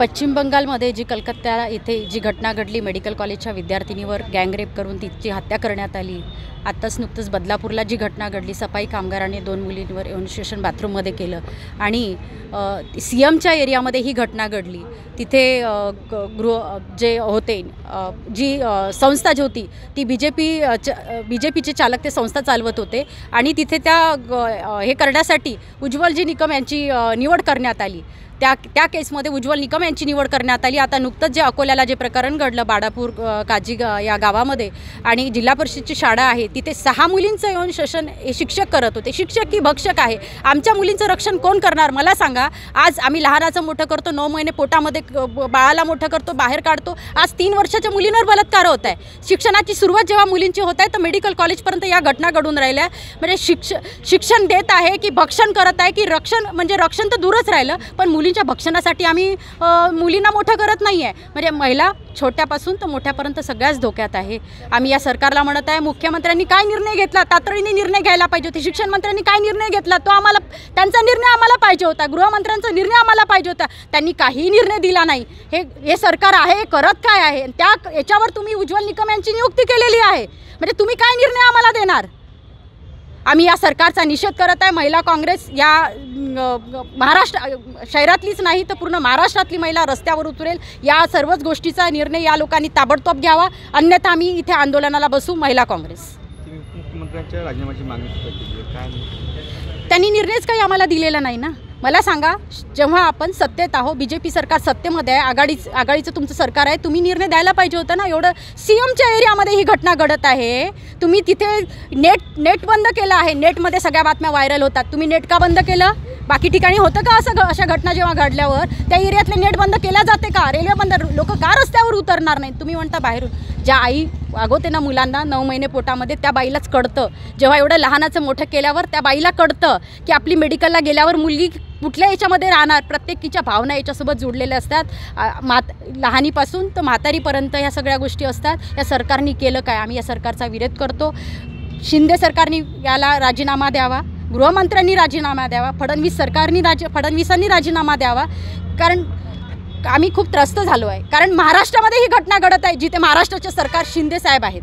पश्चिम बंगालमध्ये जी कलकत्ता इथे जी घटना घडली, मेडिकल कॉलेजच्या विद्यार्थिनीवर गँगरेप करून तिची हत्या करण्यात आली। आत्ताच नुकतंच बदलापूरला जी घटना घडली, सफाई कामगारांनी 2 मुलींवर एन्युस्ट्रेशन बाथरूममध्ये केलं आणि सीएमच्या एरियामध्ये ही घटना घडली। तिथे गृह जे होते जी संस्था जी होती ती बीजेपीचे चालक ते संस्था चालवत होते आणि तिथे त्या हे करण्यासाठी उज्ज्वल जी निकम यांची निवड करण्यात आली। त्या केसमध्ये उज्ज्वल निकम यांची निवड करण्यात आली। आता नुकतंच जे अकोल्याला जे प्रकरण घडलं बाडापूर काजी या गावामध्ये आणि जिल्हा परिषदची शाळा आहे तिथे 6 मुलींचं येऊन शोषण हे शिक्षक करत होते। शिक्षक की भक्षक आहे? आमच्या मुलींचं रक्षण कोण करणार मला सांगा। आज आम्ही लहानाचं मोठं करतो, 9 महिने पोटामध्ये बाळाला मोठं करतो, बाहेर काढतो। आज 3 वर्षाच्या मुलींवर बलात्कार होत आहे। शिक्षणाची सुरुवात जेव्हा मुलींची होत आहे तर मेडिकल कॉलेजपर्यंत या घटना घडून राहिल्या। म्हणजे शिक्षण देत आहे की भक्षण करत आहे की रक्षण, म्हणजे रक्षण तर दूरच राहिलं पण मुलींच्या भक्षणासाठी आम्ही मुलींना मोठं करत नाही आहे। म्हणजे महिला छोट्यापासून तर मोठ्यापर्यंत सगळ्याच धोक्यात आहे। आम्ही या सरकारला म्हणत आहे, मुख्यमंत्र्यांनी काय निर्णय घेतला, तातडीने निर्णय घ्यायला पाहिजे होते। शिक्षण मंत्र्यांनी काय निर्णय घेतला तो आम्हाला, त्यांचा निर्णय आम्हाला पाहिजे होता। गृहमंत्र्यांचा निर्णय आम्हाला पाहिजे होता, त्यांनी काही निर्णय दिला नाही। हे सरकार आहे करत काय आहे? याच्यावर तुम्ही उज्ज्वल निकम यांची नियुक्ती केलेली आहे, म्हणजे तुम्ही काय निर्णय आम्हाला देणार? आम्ही या सरकारचा निषेध करत आहे। महिला काँग्रेस या महाराष्ट्र शहरातलीच नाही तर पूर्ण महाराष्ट्रातली महिला रस्त्यावर उतरेल। या सर्वच गोष्टीचा निर्णय या लोकांनी ताबडतोब घ्यावा, अन्यथा आम्ही इथे आंदोलनाला बसू। महिला काँग्रेस मुख्यमंत्र्यांच्या राजीनाम्याची मागणी केली, काय त्यांनी निर्णयच काही आम्हाला दिलेला नाही ना। मला सांगा, जेव्हा आपण सत्तेत आहो, बीजेपी सरकार सत्तेमध्ये आहे, आघाडीचं तुमचं सरकार आहे, तुम्ही निर्णय द्यायला पाहिजे होता ना। एवढं सीएमच्या एरियामध्ये ही घटना घडत आहे, तुम्ही तिथे नेट बंद केलं आहे। नेटमध्ये सगळ्या बातम्या व्हायरल होतात, तुम्ही नेट का बंद केलं? बाकी ठिकाणी होतं का असं? अशा घटना जेव्हा घडल्यावर त्या एरियातले नेट बंद केल्या जाते का? रेल्वे बंद, लोक का रस्त्यावर उतरणार नाहीत? तुम्ही म्हणता बाहेरून ज्या आई वागवते ना मुलांना 9 महिने पोटामध्ये, त्या बाईलाच कळतं। जेव्हा एवढं लहानाचं मोठं केल्यावर त्या बाईला कळतं की आपली मेडिकलला गेल्यावर मुलगी कुठल्या याच्यामध्ये राहणार। प्रत्येकीच्या भावना याच्यासोबत जोडलेल्या असतात, लहानीपासून तर म्हातारीपर्यंत ह्या सगळ्या गोष्टी असतात। या सरकारने केलं काय? आम्ही या सरकारचा विरोध करतो। शिंदे सरकारने याला राजीनामा द्यावा, गृहमंत्र्यांनी राजीनामा द्यावा, फडणवीसांनी राजीनामा द्यावा, कारण आम्ही खूप त्रस्त झालो आहे। कारण महाराष्ट्रामध्ये ही घटना घडत आहे जिथे महाराष्ट्राचे सरकार शिंदे साहेब आहेत।